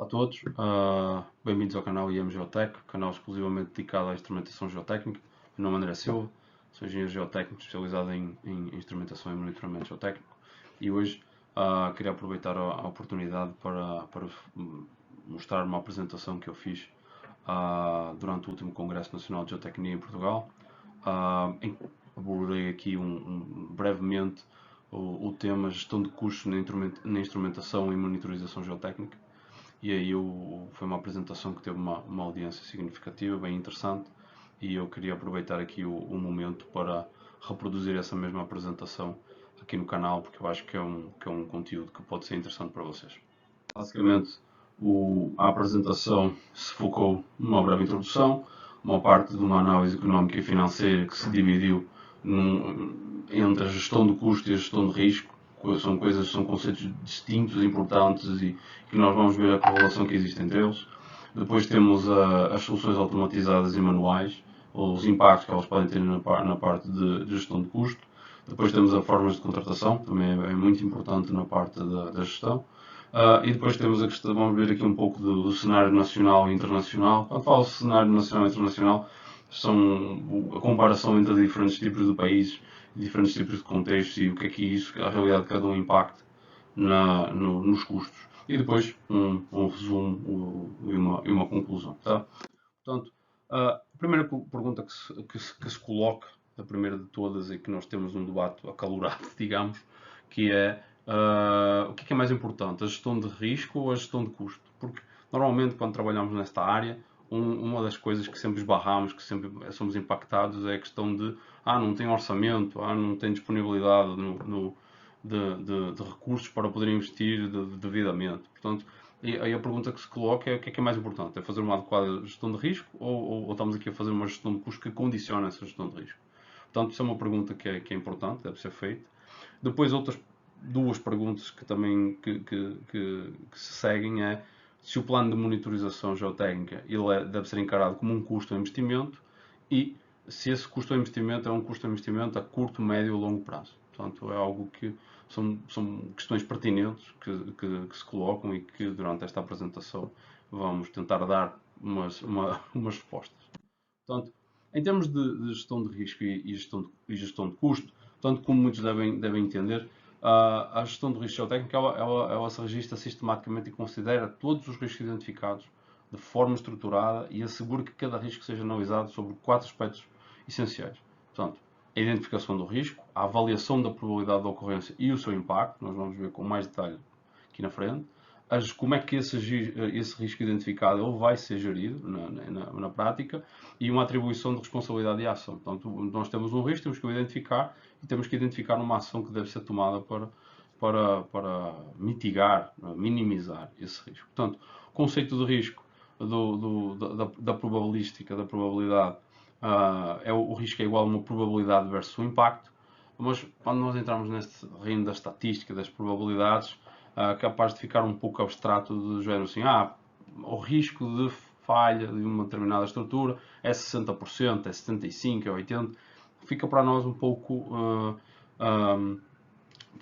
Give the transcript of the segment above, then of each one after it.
Olá a todos, bem-vindos ao canal IM Geotech, canal exclusivamente dedicado à instrumentação geotécnica. Meu nome é André Silva, sou engenheiro geotécnico especializado em instrumentação e monitoramento geotécnico e hoje queria aproveitar a oportunidade para mostrar uma apresentação que eu fiz durante o último Congresso Nacional de Geotecnia em Portugal, em que abordei aqui brevemente o tema gestão de custos na instrumentação e monitorização geotécnica. E aí foi uma apresentação que teve uma audiência significativa, bem interessante, e eu queria aproveitar aqui o momento para reproduzir essa mesma apresentação aqui no canal, porque eu acho que é um conteúdo que pode ser interessante para vocês. Basicamente, a apresentação se focou numa breve introdução, uma parte de uma análise económica e financeira que se dividiu entre a gestão do custo e a gestão de risco. São conceitos distintos, importantes e que nós vamos ver a correlação que existe entre eles. Depois temos as soluções automatizadas e manuais, os impactos que elas podem ter na parte de gestão de custo. Depois temos as formas de contratação, também é muito importante na parte da gestão. E depois temos a questão, vamos ver aqui um pouco do cenário nacional e internacional. Quando falo cenário nacional e internacional, são a comparação entre diferentes tipos de países, diferentes tipos de contextos e o que é isso, a realidade de cada um impacta nos custos. E depois um resumo e uma conclusão. Tá? Portanto, a primeira pergunta que se coloca, a primeira de todas, e que nós temos um debate acalorado, digamos, que é o que é mais importante, a gestão de risco ou a gestão de custo? Porque normalmente quando trabalhamos nesta área, uma das coisas que sempre esbarramos, que sempre somos impactados, é a questão de não tem orçamento, não tem disponibilidade de recursos para poder investir devidamente. Portanto, e aí a pergunta que se coloca é o que é mais importante? É fazer uma adequada gestão de risco ou estamos aqui a fazer uma gestão de custo que condiciona essa gestão de risco? Portanto, isso é uma pergunta que é importante, deve ser feita. Depois, outras duas perguntas que também que se seguem é se o plano de monitorização geotécnica deve ser encarado como um custo ou investimento e se esse custo ou investimento é um custo ou investimento a curto, médio ou longo prazo. Portanto, é algo que são questões pertinentes que se colocam e que durante esta apresentação vamos tentar dar umas respostas. Portanto, em termos de gestão de risco e gestão de custo, tanto como muitos devem entender, a gestão de risco geotécnico ela se registra sistematicamente e considera todos os riscos identificados de forma estruturada e assegura que cada risco seja analisado sobre 4 aspectos essenciais. Portanto, a identificação do risco, a avaliação da probabilidade de ocorrência e o seu impacto, nós vamos ver com mais detalhe aqui na frente, como é que esse risco identificado ele vai ser gerido na prática e uma atribuição de responsabilidade e ação. Portanto, nós temos um risco, temos que o identificar e temos que identificar uma ação que deve ser tomada para mitigar, minimizar esse risco. Portanto, o conceito de risco da probabilística, da probabilidade, o risco é igual a uma probabilidade versus o impacto, mas quando nós entramos neste reino da estatística, das probabilidades, capaz de ficar um pouco abstrato do género assim, o risco de falha de uma determinada estrutura é 60%, é 75%, é 80%, fica para nós um pouco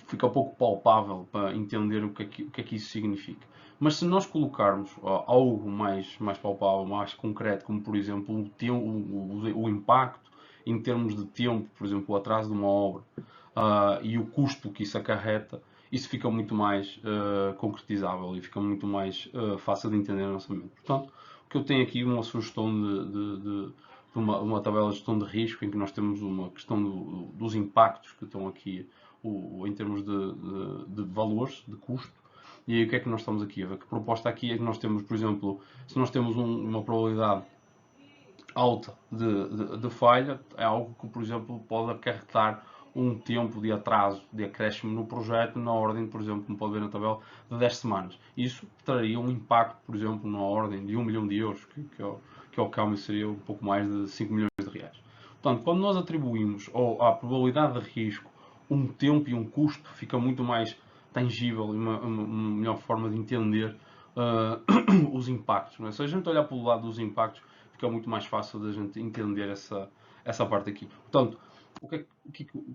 fica um pouco palpável para entender o que é que isso significa. Mas se nós colocarmos algo mais palpável, mais concreto, como por exemplo o impacto em termos de tempo, por exemplo, o atraso de uma obra e o custo que isso acarreta, isso fica muito mais concretizável e fica muito mais fácil de entender na nossa mente. Portanto, o que eu tenho aqui uma sugestão de uma tabela de gestão de risco em que nós temos uma questão dos impactos que estão aqui em termos de valores, de custo. E aí o que é que nós estamos aqui a ver? Que proposta aqui é que nós temos, por exemplo, se nós temos uma probabilidade alta de falha, é algo que, por exemplo, pode acarretar um tempo de atraso, de acréscimo no projeto, na ordem, por exemplo, como pode ver na tabela, de 10 semanas. Isso traria um impacto, por exemplo, na ordem de 1 milhão de euros, que ao câmbio seria um pouco mais de 5 milhões de reais. Portanto, quando nós atribuímos à probabilidade de risco um tempo e um custo, fica muito mais tangível e uma melhor forma de entender os impactos. Não é? Se a gente olhar pelo lado dos impactos, fica muito mais fácil da gente entender essa parte aqui. Portanto, o que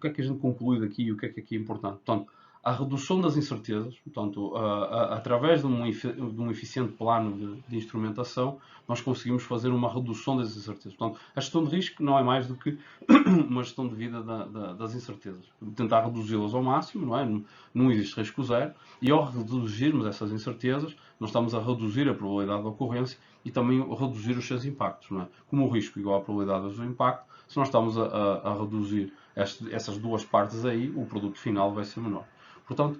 é que a gente conclui daqui e o que é aqui é importante? Portanto, a redução das incertezas, portanto, através de um eficiente plano de instrumentação, nós conseguimos fazer uma redução das incertezas. Portanto, a gestão de risco não é mais do que uma gestão de vida das incertezas. Tentar reduzi-las ao máximo, não é? Não existe risco zero, e ao reduzirmos essas incertezas, nós estamos a reduzir a probabilidade de ocorrência e também a reduzir os seus impactos, não é? Como o risco igual à probabilidade do seu impacto, se nós estamos a reduzir essas duas partes aí, o produto final vai ser menor. Portanto,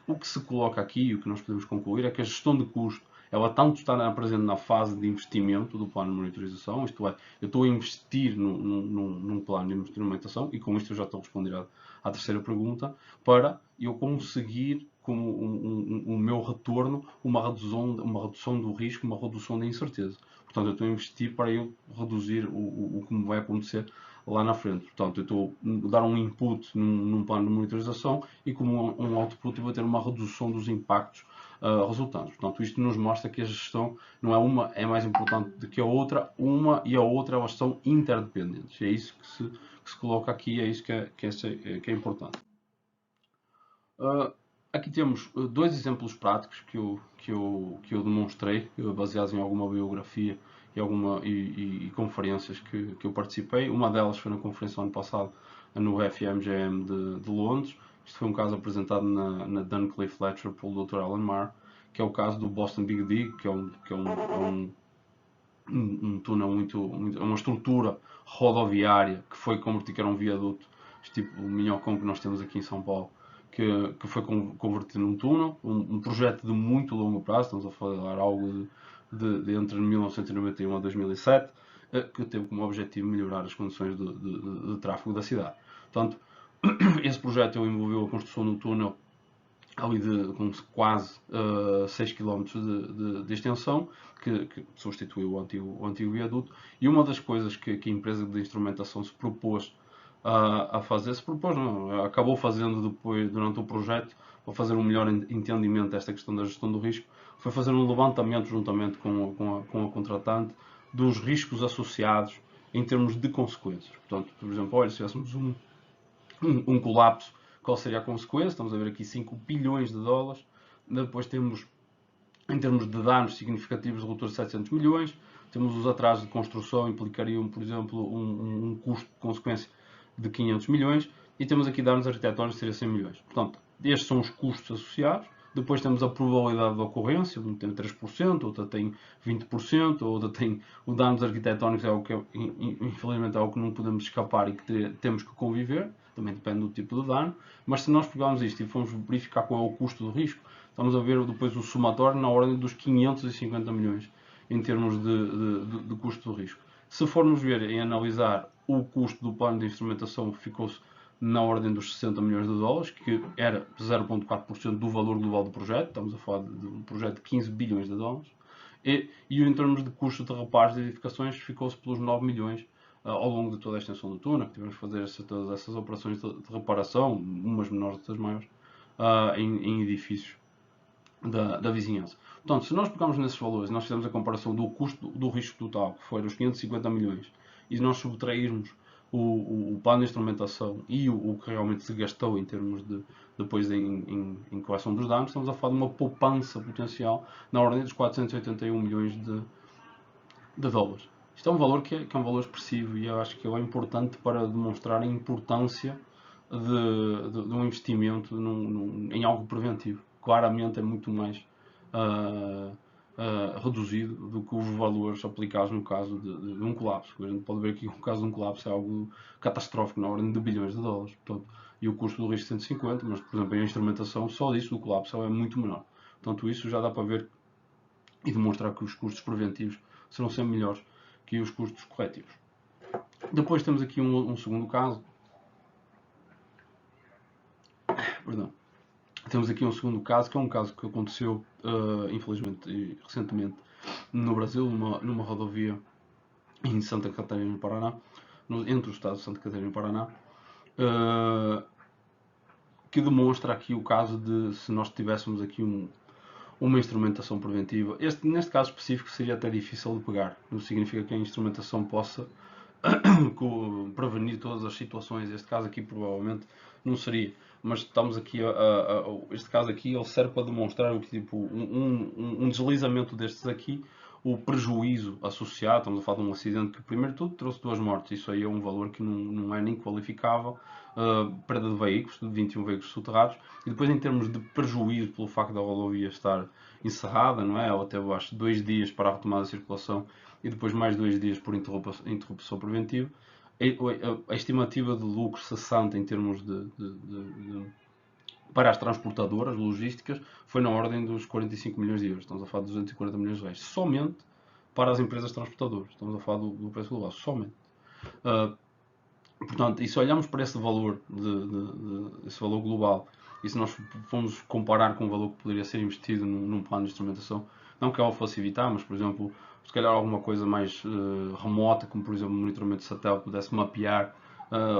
o que se coloca aqui e o que nós podemos concluir é que a gestão de custo, ela tanto está presente na fase de investimento do plano de monitorização, isto é, eu estou a investir num plano de instrumentação, e com isto eu já estou a responder à terceira pergunta, para eu conseguir, como o meu retorno, uma redução do risco, uma redução da incerteza. Portanto, eu estou a investir para eu reduzir o que me vai acontecer lá na frente. Portanto, eu estou a dar um input num plano de monitorização e como um output eu vou ter uma redução dos impactos resultantes. Portanto, isto nos mostra que a gestão não é uma é mais importante do que a outra, uma e a outra elas são interdependentes. É isso que se coloca aqui, é isso que é importante. Aqui temos dois exemplos práticos que eu demonstrei, baseados em alguma biografia e conferências que eu participei. Uma delas foi na conferência ano passado no FMGM de Londres. Isto foi um caso apresentado na Duncliffe Lecture pelo Dr. Alan Marr, que é o caso do Boston Big Dig, que é um túnel uma estrutura rodoviária que foi convertida, que era um viaduto, tipo o Minhocão que nós temos aqui em São Paulo, que foi convertido num túnel, um projeto de muito longo prazo, estamos a falar algo de entre 1991 a 2007, que teve como objetivo melhorar as condições de tráfego da cidade. Portanto, esse projeto envolveu a construção de um túnel ali com quase 6 km de extensão, que substituiu o antigo viaduto, e uma das coisas que a empresa de instrumentação se propôs a fazer, não, acabou fazendo depois, durante o projeto, para fazer um melhor entendimento desta questão da gestão do risco, foi fazer um levantamento juntamente com a contratante dos riscos associados em termos de consequências. Portanto, por exemplo, olha, se tivéssemos um colapso, qual seria a consequência? Estamos a ver aqui 5 bilhões de dólares. Depois temos, em termos de danos significativos, de redor de 700 milhões. Temos os atrasos de construção, implicariam, por exemplo, um custo de consequência de 500 milhões. E temos aqui danos arquitetónicos, seria 100 milhões. Portanto, estes são os custos associados. Depois temos a probabilidade de ocorrência, um tem 3%, outra tem 20%, outra tem o danos arquitetónicos, é algo que infelizmente é algo que não podemos escapar e que temos que conviver, também depende do tipo de dano, mas se nós pegarmos isto e formos verificar qual é o custo do risco, estamos a ver depois o somatório na ordem dos 550 milhões em termos de custo do risco. Se formos ver e analisar o custo do plano de instrumentação, ficou-se na ordem dos 60 milhões de dólares, que era 0,4% do valor global do projeto, estamos a falar de um projeto de 15 bilhões de dólares, e em termos de custo de reparos e edificações, ficou-se pelos 9 milhões ao longo de toda a extensão do túnel, que tivemos que fazer todas essas operações de reparação, umas menores, outras maiores, em edifícios da vizinhança. Portanto, se nós pegarmos nesses valores, nós fizemos a comparação do custo do risco total, que foi os 550 milhões, e nós subtrairmos o plano de instrumentação e o que realmente se gastou em termos de depois em correção dos danos, estamos a falar de uma poupança potencial na ordem dos 481 milhões de dólares. Isto é um valor que é um valor expressivo e eu acho que é importante para demonstrar a importância de um investimento em algo preventivo. Claramente é muito mais reduzido do que os valores aplicados no caso de um colapso. A gente pode ver que o caso de um colapso é algo catastrófico na ordem de bilhões de dólares. Portanto, e o custo do risco 150, mas por exemplo, a instrumentação só disso do colapso é muito menor. Portanto, isso já dá para ver e demonstrar que os custos preventivos serão sempre melhores que os custos corretivos. Depois temos aqui um segundo caso. Perdão. Temos aqui um segundo caso, que é um caso que aconteceu, infelizmente e recentemente, no Brasil, numa rodovia em Santa Catarina, no Paraná, entre os estados de Santa Catarina e Paraná, que demonstra aqui o caso de se nós tivéssemos aqui uma instrumentação preventiva. Neste caso específico seria até difícil de pegar, não significa que a instrumentação possa prevenir todas as situações. Este caso aqui provavelmente não seria. Mas estamos aqui, este caso aqui, ele serve para demonstrar que tipo, um deslizamento destes aqui, o prejuízo associado, estamos a falar de um acidente que, primeiro de tudo, trouxe 2 mortes, isso aí é um valor que não é nem qualificável, perda de veículos, de 21 veículos soterrados, e depois em termos de prejuízo pelo facto da rodovia estar encerrada, não é? Ela teve, acho, 2 dias para a retomada da circulação e depois mais 2 dias por interrupção preventiva. A estimativa de lucro cessante em termos para as transportadoras logísticas foi na ordem dos 45 milhões de euros. Estamos a falar de 240 milhões de reais. Somente para as empresas transportadoras. Estamos a falar do preço global. Somente. Portanto, e se olharmos para esse valor, esse valor global, e se nós formos comparar com o valor que poderia ser investido num plano de instrumentação, não que ela fosse evitar, mas, por exemplo, se calhar alguma coisa mais remota, como, por exemplo, o monitoramento de satélite, pudesse mapear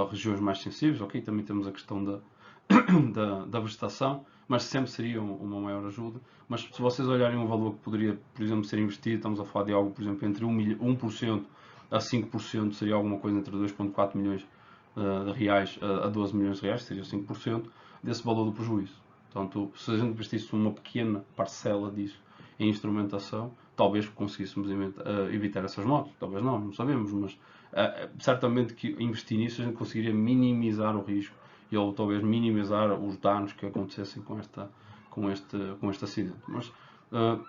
regiões mais sensíveis, ok? Também temos a questão da vegetação, mas sempre seria uma maior ajuda. Mas se vocês olharem um valor que poderia, por exemplo, ser investido, estamos a falar de algo, por exemplo, entre 1% a 5%, seria alguma coisa entre 2,4 milhões de reais a 12 milhões de reais, seria 5% desse valor do prejuízo. Portanto, se a gente investisse uma pequena parcela disso em instrumentação, talvez conseguíssemos evitar essas mortes. Talvez não sabemos, mas certamente que investir nisso a gente conseguiria minimizar o risco e ou talvez minimizar os danos que acontecessem com este acidente. Mas a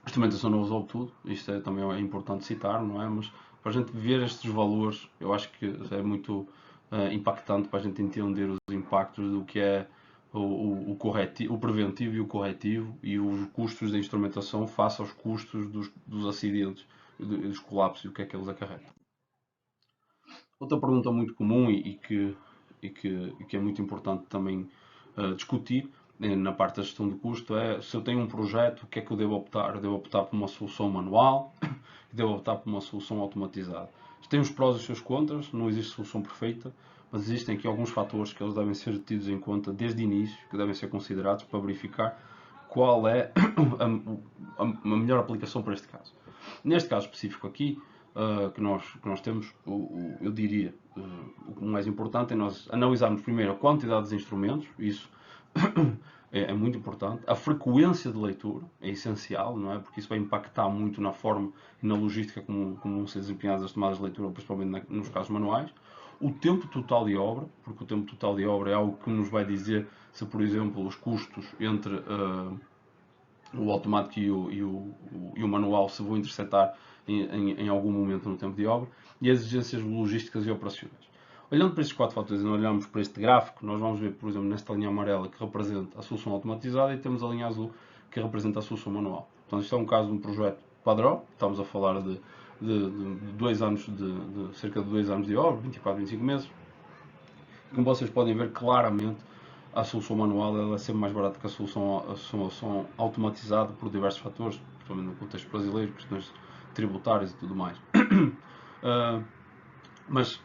instrumentação não resolve tudo, isto também é importante citar, não é? Mas para a gente ver estes valores, eu acho que é muito impactante para a gente entender os impactos do que é o preventivo e o corretivo e os custos da instrumentação face aos custos dos acidentes e dos colapsos e o que é que eles acarretam. Outra pergunta muito comum e que é muito importante também discutir na parte da gestão de custo é se eu tenho um projeto, o que é que eu devo optar? Eu devo optar por uma solução manual, devo optar por uma solução automatizada. Tem os prós e os seus contras, não existe solução perfeita, mas existem aqui alguns fatores que eles devem ser tidos em conta desde o início, que devem ser considerados para verificar qual é a melhor aplicação para este caso. Neste caso específico aqui, que nós temos, eu diria, o mais importante é nós analisarmos primeiro a quantidade dos instrumentos, isso é muito importante. A frequência de leitura é essencial, não é? Porque isso vai impactar muito na forma e na logística como vão ser desempenhadas as tomadas de leitura, principalmente nos casos manuais. O tempo total de obra, porque o tempo total de obra é algo que nos vai dizer se, por exemplo, os custos entre o automático e o manual se vão interceptar em algum momento no tempo de obra, e as exigências logísticas e operacionais. Olhando para estes 4 fatores e olhamos para este gráfico, nós vamos ver, por exemplo, nesta linha amarela que representa a solução automatizada e temos a linha azul que representa a solução manual. Portanto, isto é um caso de um projeto padrão, estamos a falar de 2 anos, cerca de 2 anos de obra, 24, 25 meses. Como vocês podem ver claramente, a solução manual ela é sempre mais barata que a solução automatizada por diversos fatores, principalmente no contexto brasileiro, questões tributárias e tudo mais. Mas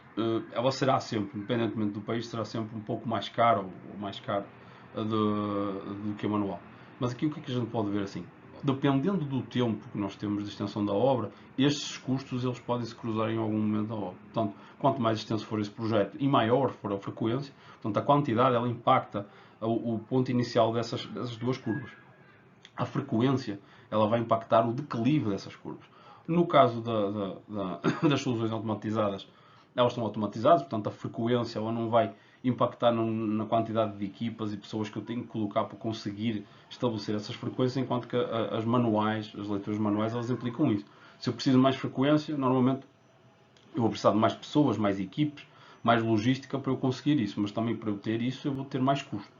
ela será sempre, independentemente do país, será sempre um pouco mais cara ou mais cara do que a manual. Mas aqui o que é que a gente pode ver assim? Dependendo do tempo que nós temos de extensão da obra, estes custos eles podem se cruzar em algum momento da obra. Portanto, quanto mais extenso for esse projeto e maior for a frequência, portanto, a quantidade ela impacta o ponto inicial dessas 2 curvas. A frequência ela vai impactar o declive dessas curvas. No caso das soluções automatizadas, elas estão automatizadas, portanto a frequência ela não vai impactar na quantidade de equipas e pessoas que eu tenho que colocar para conseguir estabelecer essas frequências, enquanto que as manuais, as leituras manuais, elas implicam isso. Se eu preciso de mais frequência, normalmente eu vou precisar de mais pessoas, mais equipes, mais logística para eu conseguir isso, mas também para eu ter isso eu vou ter mais custo.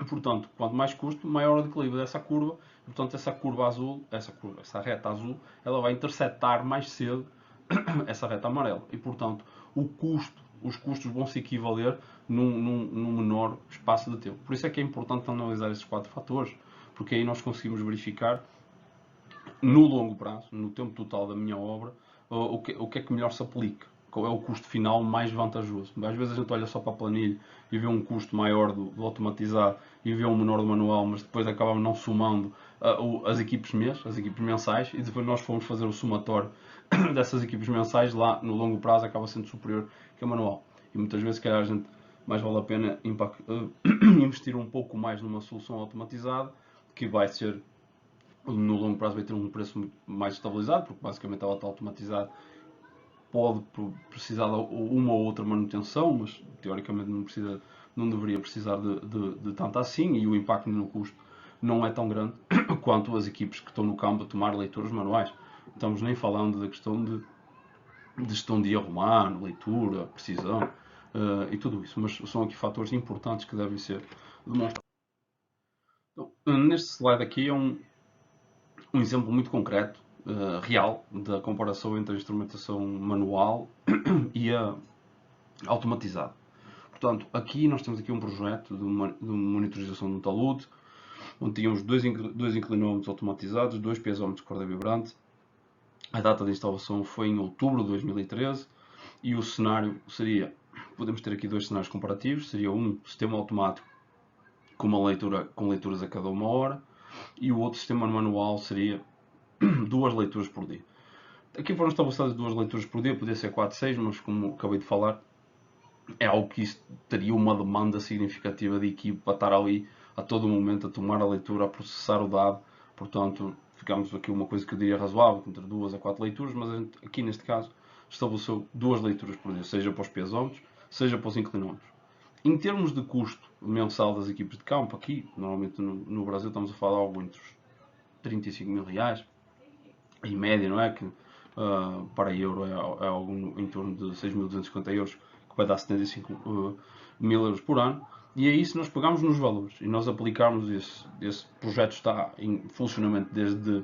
Portanto, quanto mais custo, maior o declive dessa curva. Portanto, essa curva azul, essa reta azul, ela vai interceptar mais cedo essa reta amarela. E, portanto, os custos vão se equivaler num menor espaço de tempo. Por isso é que é importante analisar esses 4 fatores, porque aí nós conseguimos verificar no longo prazo, no tempo total da minha obra, o que é que melhor se aplica. Qual é o custo final mais vantajoso. Às vezes a gente olha só para a planilha e vê um custo maior do automatizar e vê um menor do manual, mas depois acabamos não somando as equipes mês, as equipes mensais, e depois nós fomos fazer o somatório dessas equipes mensais, lá no longo prazo acaba sendo superior que o manual. E muitas vezes, se calhar, a gente mais vale a pena investir um pouco mais numa solução automatizada, que vai ser, no longo prazo, vai ter um preço mais estabilizado, porque basicamente ela está automatizada, pode precisar de uma ou outra manutenção, mas teoricamente não deveria precisar de tanto assim, e o impacto no custo não é tão grande quanto as equipes que estão no campo a tomar leituras manuais. Estamos nem falando da questão de gestão de erro humano, leitura, precisão e tudo isso, mas são aqui fatores importantes que devem ser demonstrados. Então, neste slide aqui é um exemplo muito concreto, real, da comparação entre a instrumentação manual e a automatizada. Portanto, aqui nós temos aqui um projeto de monitorização de um talude, onde tínhamos dois inclinómetros automatizados, 2 piezómetros de corda vibrante. A data de instalação foi em outubro de 2013 e o cenário seria, podemos ter aqui 2 cenários comparativos, seria um sistema automático com leituras a cada 1 hora e o outro sistema manual seria 2 leituras por dia. Aqui foram estabelecidas 2 leituras por dia, podia ser 4, 6, mas como acabei de falar, é algo que isso teria uma demanda significativa de equipe para estar ali a todo momento a tomar a leitura, a processar o dado. Portanto, ficamos aqui uma coisa que eu diria razoável, entre 2 a 4 leituras, mas aqui neste caso estabeleceu 2 leituras por dia, seja para os piezómetros, seja para os inclinómetros. Em termos de custo mensal das equipes de campo, aqui, normalmente no Brasil estamos a falar algo entre os 35 mil reais, em média, não é? Que para euro é algo em torno de 6.250 euros, que vai dar 75 mil euros por ano. E é isso que nós pegamos nos valores e nós aplicarmos esse projeto está em funcionamento desde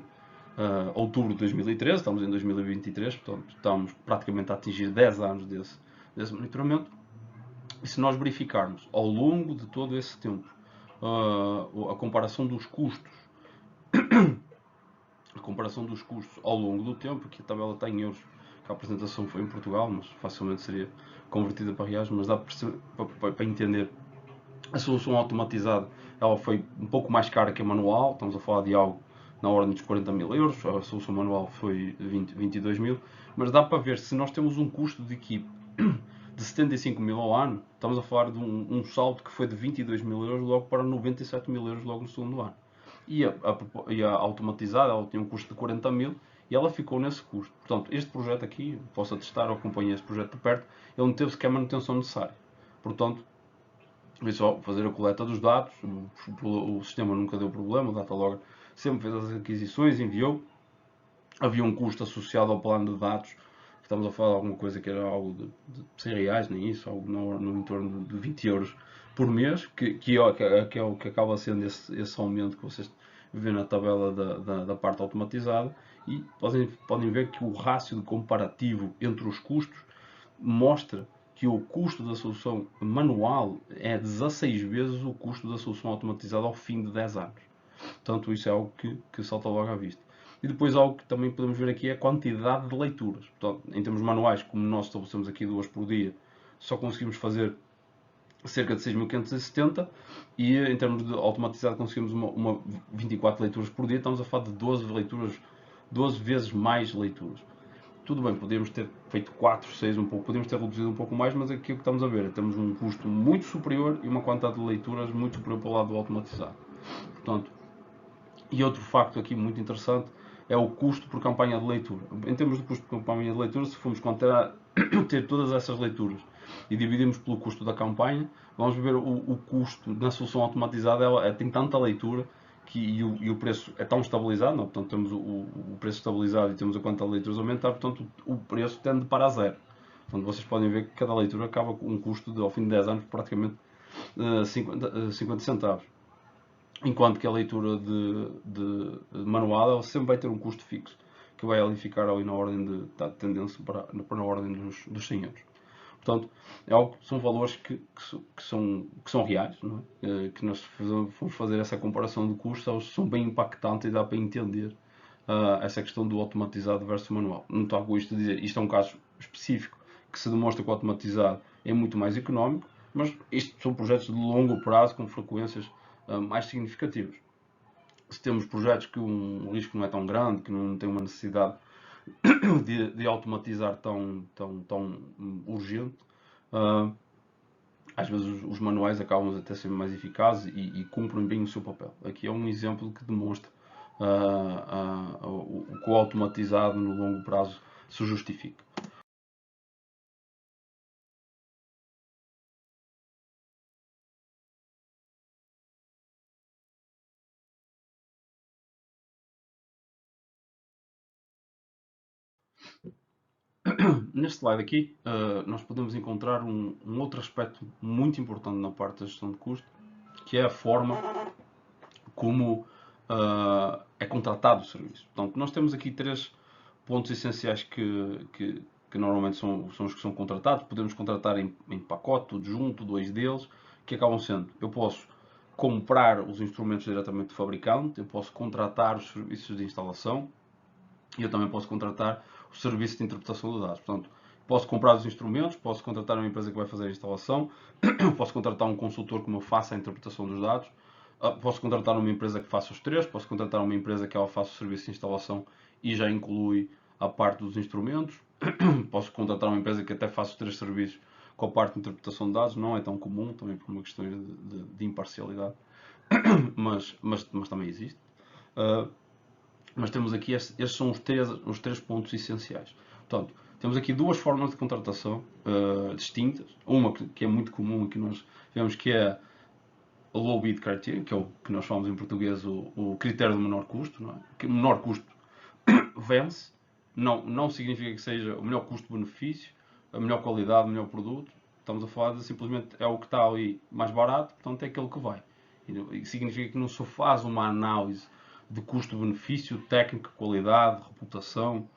outubro de 2013, estamos em 2023, portanto estamos praticamente a atingir 10 anos desse monitoramento. E se nós verificarmos ao longo de todo esse tempo a comparação dos custos ao longo do tempo, que a tabela está em euros, que a apresentação foi em Portugal, mas facilmente seria convertida para reais, mas dá para entender. A solução automatizada ela foi um pouco mais cara que a manual, estamos a falar de algo na ordem dos 40 mil euros, a solução manual foi 22 mil, mas dá para ver, se nós temos um custo de equipe de 75 mil ao ano, estamos a falar de um salto que foi de 22 mil euros logo para 97 mil euros logo no segundo ano. E a automatizada ela tinha um custo de 40 mil e ela ficou nesse custo. Portanto, este projeto aqui, posso atestar, eu acompanhei este projeto de perto, ele não teve sequer a manutenção necessária. Portanto, foi só fazer a coleta dos dados, o sistema nunca deu problema, o Datalog sempre fez as aquisições, enviou. Havia um custo associado ao plano de dados, estamos a falar de alguma coisa que era algo de 100 reais, nem isso, algo no entorno de 20 euros por mês, que é o que acaba sendo esse aumento que vocês vêem na tabela da parte automatizada, e podem ver que o rácio de comparativo entre os custos mostra que o custo da solução manual é 16 vezes o custo da solução automatizada ao fim de 10 anos. Portanto, isso é algo que salta logo à vista. E depois algo que também podemos ver aqui é a quantidade de leituras. Portanto, em termos manuais, como nós estabelecemos aqui 2 por dia, só conseguimos fazer cerca de 6.570 e em termos de automatizado conseguimos uma 24 leituras por dia, estamos a falar de 12 vezes mais leituras. Tudo bem, podemos ter feito 4, 6 podemos ter reduzido um pouco mais, mas aqui o que estamos a ver, temos um custo muito superior e uma quantidade de leituras muito superior para o lado do automatizado. Portanto, e outro facto aqui muito interessante é o custo por campanha de leitura. Em termos de custo por campanha de leitura, se formos ter todas essas leituras e dividirmos pelo custo da campanha, vamos ver o custo na solução automatizada, ela tem tanta leitura e o preço é tão estabilizado, não? Portanto temos o preço estabilizado e temos a quantidade de leituras aumentar, portanto o preço tende para zero. Portanto vocês podem ver que cada leitura acaba com um custo ao fim de 10 anos praticamente 50 centavos. Enquanto que a leitura de manual ela sempre vai ter um custo fixo, que vai ali ficar ali na ordem de tendência para na ordem dos 100 euros. Portanto, são valores que são reais, não é? Que nós vamos fazer essa comparação de custos, eles são bem impactantes e dá para entender essa questão do automatizado versus manual. Não estou com isto a dizer, isto é um caso específico que se demonstra que o automatizado é muito mais económico, mas isto são projetos de longo prazo com frequências mais significativas. Se temos projetos que um risco não é tão grande, que não tem uma necessidade de automatizar tão urgente, às vezes os manuais acabam até ser mais eficazes e cumprem bem o seu papel. Aqui é um exemplo que demonstra o que o automatizado no longo prazo se justifica. Neste slide aqui, nós podemos encontrar um outro aspecto muito importante na parte da gestão de custo, que é a forma como é contratado o serviço. Portanto, nós temos aqui 3 pontos essenciais que normalmente são os que são contratados. Podemos contratar em pacote, tudo junto, 2 deles, que acabam sendo: eu posso comprar os instrumentos diretamente do fabricante, eu posso contratar os serviços de instalação e eu também posso contratar o serviço de interpretação de dados. Portanto, posso comprar os instrumentos, posso contratar uma empresa que vai fazer a instalação, posso contratar um consultor que me faça a interpretação dos dados, posso contratar uma empresa que faça os 3, posso contratar uma empresa que ela faça o serviço de instalação e já inclui a parte dos instrumentos, posso contratar uma empresa que até faça os 3 serviços com a parte de interpretação de dados, não é tão comum, também por uma questão de imparcialidade, mas também existe. Mas temos aqui, estes são os três pontos essenciais. Portanto, temos aqui 2 formas de contratação distintas. Uma que é muito comum e que nós vemos, que é o low bid criteria, que é o que nós chamamos em português o critério do menor custo. Não é? Que o menor custo vence. Não significa que seja o melhor custo-benefício, a melhor qualidade, o melhor produto. Estamos a falar de simplesmente é o que está ali mais barato, portanto é aquele que vai. E significa que não se faz uma análise de custo-benefício, técnica, qualidade, reputação,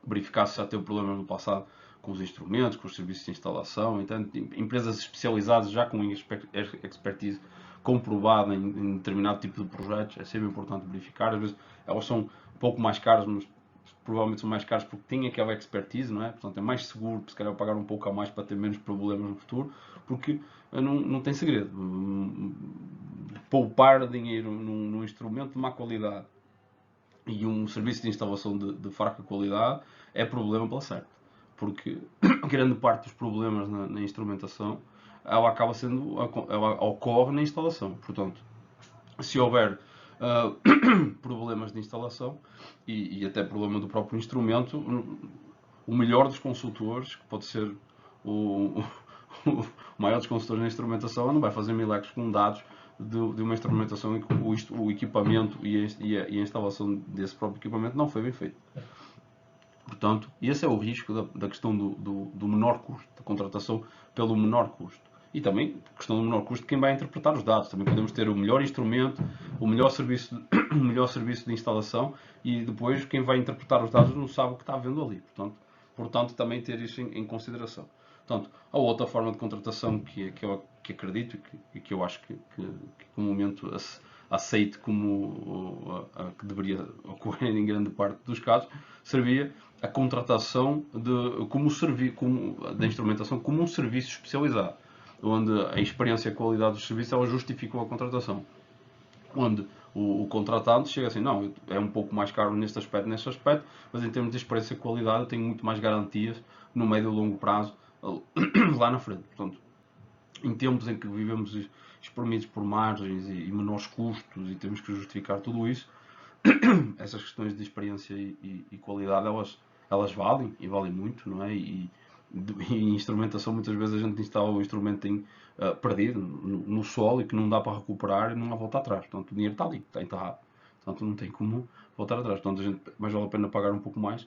verificar se já teve problemas no passado com os instrumentos, com os serviços de instalação. Então, empresas especializadas já com expertise comprovada em determinado tipo de projetos, é sempre importante verificar. Às vezes elas são um pouco mais caras, mas provavelmente são mais caras porque têm aquela expertise, não é? Portanto, é mais seguro, se calhar, pagar um pouco a mais para ter menos problemas no futuro, porque não tem segredo. Poupar dinheiro num instrumento de má qualidade e um serviço de instalação de fraca qualidade é problema pela certa. Porque grande parte dos problemas na instrumentação ela acaba sendo, ela ocorre na instalação. Portanto, se houver problemas de instalação e até problema do próprio instrumento, o melhor dos consultores, que pode ser o maior dos consultores na instrumentação, não vai fazer milagres com dados de uma instrumentação em que o equipamento e a instalação desse próprio equipamento não foi bem feito. Portanto, esse é o risco da questão do menor custo, da contratação pelo menor custo. E também a questão do menor custo de quem vai interpretar os dados. Também podemos ter o melhor instrumento, o melhor serviço de instalação e depois quem vai interpretar os dados não sabe o que está vendo ali. Portanto também ter isso em consideração. Portanto, a outra forma de contratação que eu acredito e que eu acho que comumente aceito como a que deveria ocorrer em grande parte dos casos, seria a contratação da instrumentação como um serviço especializado, onde a experiência e a qualidade dos serviços ela justificam a contratação. Onde o contratante chega assim, não, é um pouco mais caro neste aspecto, mas em termos de experiência e qualidade eu tenho muito mais garantias no médio e longo prazo lá na frente. Portanto, em tempos em que vivemos espremidos por margens e menores custos e temos que justificar tudo isso, essas questões de experiência e qualidade elas valem e valem muito, não é? E instrumentação, muitas vezes a gente instala o instrumento perdido no solo e que não dá para recuperar e não há volta atrás. Portanto, o dinheiro está ali, está enterrado. Portanto, não tem como voltar atrás. Portanto, a gente mais vale a pena pagar um pouco mais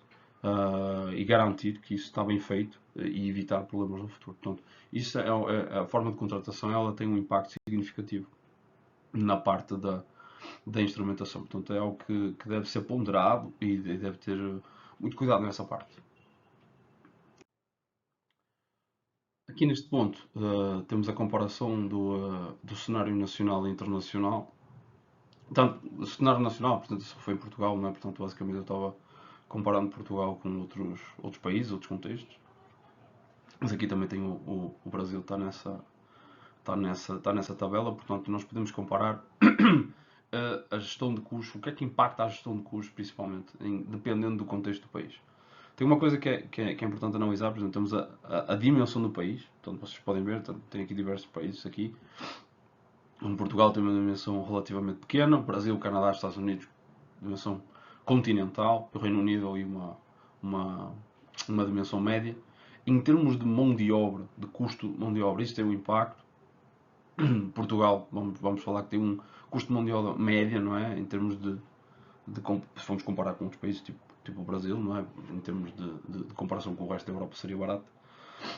e garantir que isso está bem feito e evitar problemas no futuro. Portanto, isso a forma de contratação ela tem um impacto significativo na parte da instrumentação. Portanto, é algo que deve ser ponderado e deve ter muito cuidado nessa parte. Aqui neste ponto temos a comparação do cenário nacional e internacional. Portanto, o cenário nacional, portanto, isso foi em Portugal, não é? Portanto, basicamente eu estava comparando Portugal com outros países, outros contextos. Mas aqui também tem o Brasil está nessa tabela, portanto nós podemos comparar a gestão de custos, o que é que impacta a gestão de custos, principalmente, dependendo do contexto do país. Tem uma coisa que é importante analisar, por exemplo, temos a dimensão do país, portanto vocês podem ver, tem aqui diversos países aqui. Portugal tem uma dimensão relativamente pequena, o Brasil, o Canadá, os Estados Unidos, dimensão continental, o Reino Unido ali uma, uma dimensão média. Em termos de mão de obra, de custo de mão de obra, isso tem um impacto. Portugal, vamos falar que tem um custo de mão de obra média, não é? Em termos se formos comparar com outros países tipo o Brasil, não é? Em termos de comparação com o resto da Europa seria barato,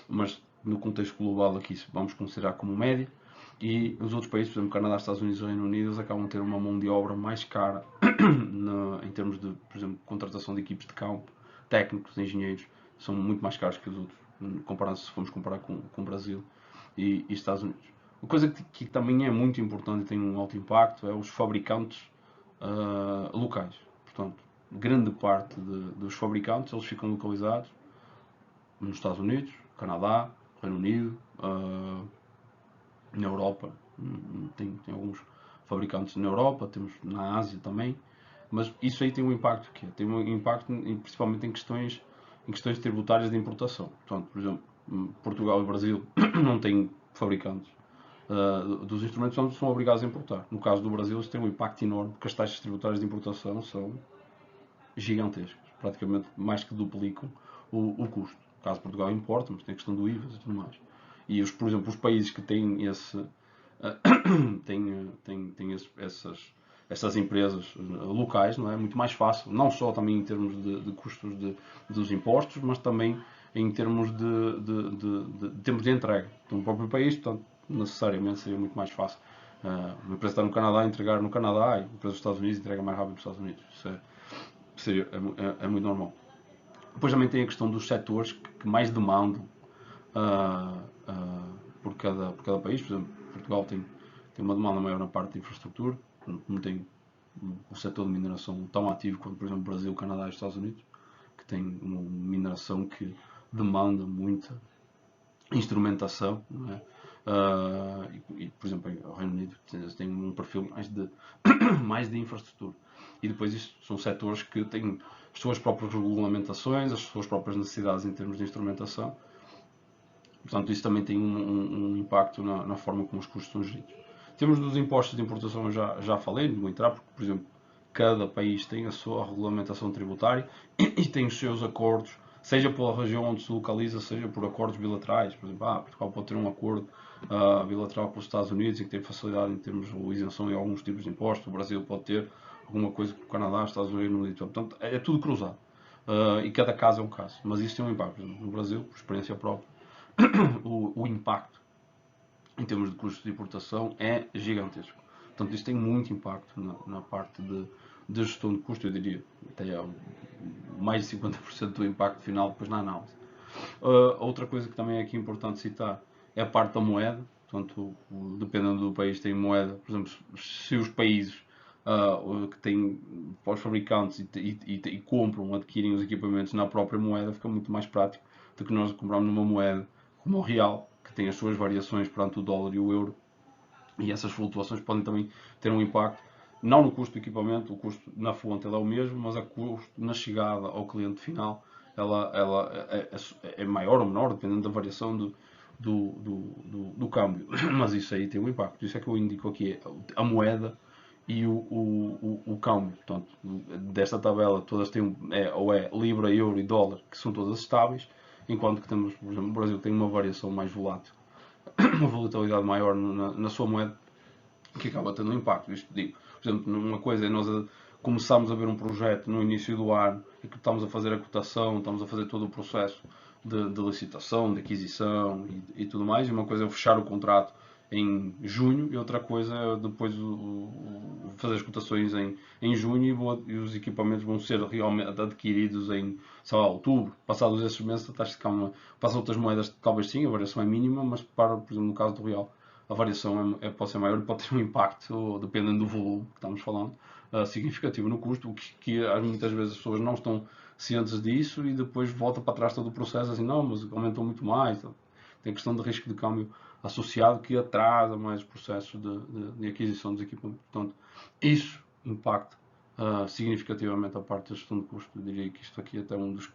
mas no contexto global aqui vamos considerar como média. E os outros países, por exemplo, Canadá, Estados Unidos e Reino Unido, eles acabam de ter uma mão de obra mais cara em termos de, por exemplo, contratação de equipes de campo, técnicos, engenheiros, são muito mais caros que os outros, se formos comparar com o Brasil e Estados Unidos. Uma coisa que também é muito importante e tem um alto impacto é os fabricantes locais. Portanto, grande parte dos fabricantes eles ficam localizados nos Estados Unidos, Canadá, Reino Unido, na Europa. Tem alguns fabricantes na Europa, temos na Ásia também, mas isso aí tem um impacto que tem um impacto principalmente em questões tributárias de importação. Portanto, por exemplo, Portugal e Brasil não têm fabricantes dos instrumentos, são obrigados a importar. No caso do Brasil, isso tem um impacto enorme, porque as taxas tributárias de importação são gigantescas, praticamente mais que duplicam o custo. No caso de Portugal importa, mas tem a questão do IVA e tudo mais. E, por exemplo, os países que têm essas empresas locais, não é muito mais fácil, não só também em termos de custos dos impostos, mas também em termos de entrega. Então, no próprio país, portanto, necessariamente seria muito mais fácil. Uma empresa está no Canadá, entregar no Canadá, e uma empresa dos Estados Unidos entrega mais rápido para os Estados Unidos. Isso é muito normal. Depois também tem a questão dos setores que mais demandam por cada país. Por exemplo, Portugal tem uma demanda maior na parte de infraestrutura, não tem o setor de mineração tão ativo quanto, por exemplo, o Brasil, o Canadá e os Estados Unidos, que tem uma mineração que demanda muita instrumentação, não é? Por exemplo, o Reino Unido tem um perfil mais de infraestrutura. E depois isto são setores que têm as suas próprias regulamentações, as suas próprias necessidades em termos de instrumentação. Portanto, isso também tem um impacto na forma como os custos são geridos. Temos dos impostos de importação, já falei, não vou entrar, porque, por exemplo, cada país tem a sua regulamentação tributária e tem os seus acordos, seja pela região onde se localiza, seja por acordos bilaterais. Por exemplo, Portugal pode ter um acordo bilateral com os Estados Unidos e que tem facilidade em termos de isenção em alguns tipos de impostos. O Brasil pode ter alguma coisa com o Canadá, Estados Unidos, portanto, é tudo cruzado. E cada caso é um caso. Mas isso tem um impacto. Por exemplo, no Brasil, por experiência própria, o impacto em termos de custos de importação é gigantesco. Portanto, isso tem muito impacto na parte de gestão de custo, eu diria, até mais de 50% do impacto final depois na análise. Outra coisa que também é aqui importante citar é a parte da moeda. Portanto, dependendo do país, tem moeda. Por exemplo, se os países que têm para os fabricantes e compram, adquirem os equipamentos na própria moeda, fica muito mais prático do que nós comprarmos numa moeda como o real, que tem as suas variações perante o dólar e o euro, e essas flutuações podem também ter um impacto, não no custo do equipamento, o custo na fonte é o mesmo, mas o custo na chegada ao cliente final ela é maior ou menor, dependendo da variação do câmbio. Mas isso aí tem um impacto. Isso é que eu indico aqui, a moeda e o câmbio. Portanto, desta tabela todas têm ou é libra, euro e dólar, que são todas estáveis, enquanto que temos, por exemplo, o Brasil tem uma variação mais volátil, uma volatilidade maior na sua moeda, que acaba tendo um impacto. Isto digo, por exemplo, uma coisa é nós começamos a ver um projeto no início do ano e que estamos a fazer a cotação, estamos a fazer todo o processo de licitação, de aquisição e tudo mais, e uma coisa é fechar o contrato em junho e outra coisa é depois fazer as cotações em junho e os equipamentos vão ser realmente adquiridos em, sei lá, outubro. Passados esses meses, a taxa de câmbio passa outras moedas, talvez sim, a variação é mínima, mas para, por exemplo, no caso do real, a variação pode ser maior e pode ter um impacto, dependendo do volume que estamos falando, significativo no custo, o que muitas vezes as pessoas não estão cientes disso e depois volta para trás todo o processo, assim, não, mas aumentou muito mais. Tem a questão de risco de câmbio associado que atrasa mais o processo de aquisição dos equipamentos. Portanto, isso impacta significativamente a parte da gestão de custo. Eu diria que isto aqui é até um dos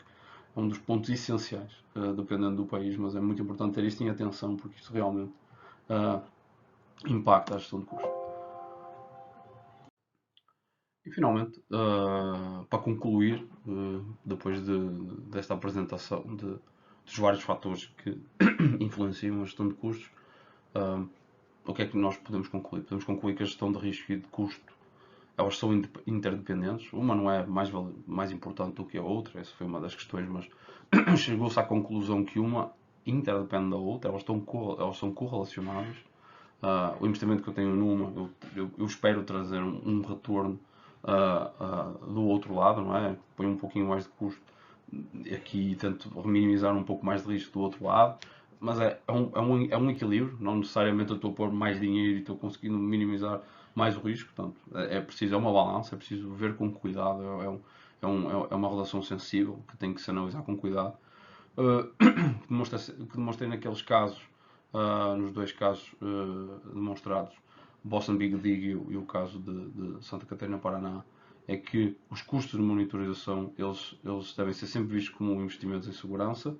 um dos pontos essenciais, dependendo do país, mas é muito importante ter isto em atenção, porque isso realmente impacta a gestão de custos. E finalmente, para concluir, depois desta apresentação dos vários fatores que influenciam a gestão de custos, o que é que nós podemos concluir? Podemos concluir que a gestão de risco e de custo, elas são interdependentes. Uma não é mais importante do que a outra, essa foi uma das questões, mas chegou-se à conclusão que uma interdepende da outra, elas são correlacionadas. O investimento que eu tenho numa, eu espero trazer um retorno do outro lado, não é? Põe um pouquinho mais de custo aqui e tento minimizar um pouco mais de risco do outro lado, mas é um equilíbrio, não necessariamente eu estou a pôr mais dinheiro e estou conseguindo minimizar mais o risco, portanto é uma balança, é preciso ver com cuidado, é uma relação sensível que tem que se analisar com cuidado. Que demonstrei naqueles casos, nos dois casos demonstrados, Boston Big Dig e o caso de Santa Catarina, Paraná, é que os custos de monitorização eles devem ser sempre vistos como investimentos em segurança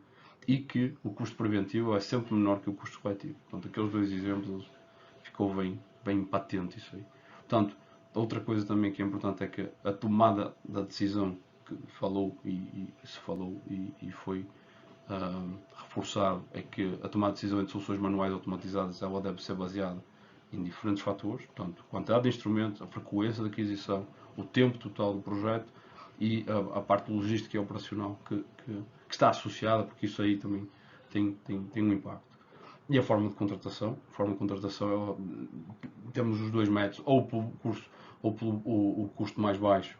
e que o custo preventivo é sempre menor que o custo coletivo. Portanto, aqueles dois exemplos ficou bem patente isso aí. Portanto, outra coisa também que é importante é que a tomada da decisão que se falou e foi reforçado é que a tomada de decisão de soluções manuais automatizadas ela deve ser baseada em diferentes fatores, portanto, a quantidade de instrumentos, a frequência de aquisição, o tempo total do projeto e a parte logística e operacional que está associada, porque isso aí também tem um impacto. E a forma de contratação. A forma de contratação temos os dois métodos, ou pelo custo, ou pelo o custo mais baixo,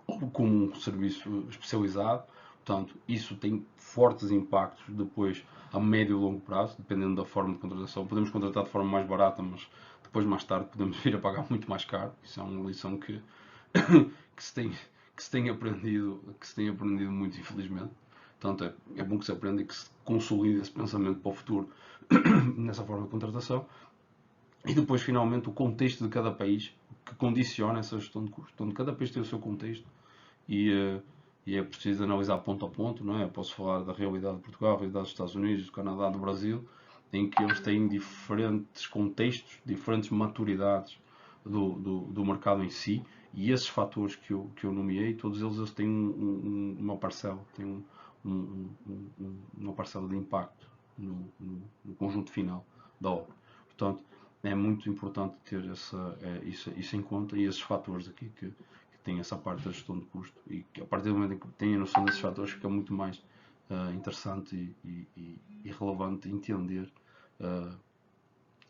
ou como um serviço especializado. Portanto, isso tem fortes impactos depois a médio e longo prazo, dependendo da forma de contratação. Podemos contratar de forma mais barata, mas depois, mais tarde, podemos vir a pagar muito mais caro. Isso é uma lição que se tem aprendido muito, infelizmente. Portanto, é bom que se aprenda e que se consolide esse pensamento para o futuro nessa forma de contratação. E depois, finalmente, o contexto de cada país que condiciona essa gestão de custos. Portanto, cada país tem o seu contexto e é preciso analisar ponto a ponto, não é? Eu posso falar da realidade de Portugal, da realidade dos Estados Unidos, do Canadá, do Brasil, em que eles têm diferentes contextos, diferentes maturidades do mercado em si, e esses fatores que eu nomeei, todos eles têm uma parcela, têm uma parcela de impacto no conjunto final da obra. Portanto, é muito importante ter isso em conta e esses fatores aqui que têm essa parte da gestão de custo e que a partir do momento em que têm a noção desses fatores fica muito mais interessante e relevante entender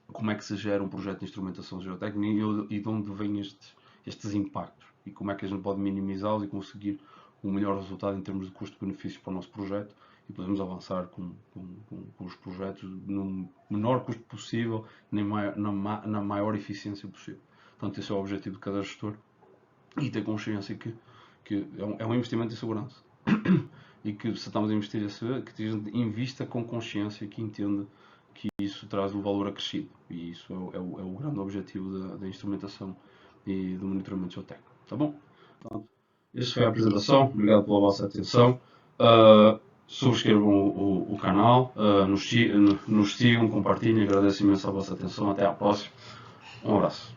como é que se gera um projeto de instrumentação geotécnica e de onde vêm estes impactos e como é que a gente pode minimizá-los e conseguir um melhor resultado em termos de custo-benefício para o nosso projeto e podemos avançar com os projetos no menor custo possível, na maior eficiência possível. Portanto, esse é o objetivo de cada gestor e ter consciência que é um investimento em segurança e que se estamos a investir que a gente invista com consciência, que entenda que isso traz um valor acrescido e isso é o grande objetivo da instrumentação e do monitoramento geotécnico. Tá bom? Portanto, esta foi a apresentação. Obrigado pela vossa atenção. Subscrevam o canal, nos sigam, compartilhem. Agradeço imenso a vossa atenção. Até à próxima. Um abraço.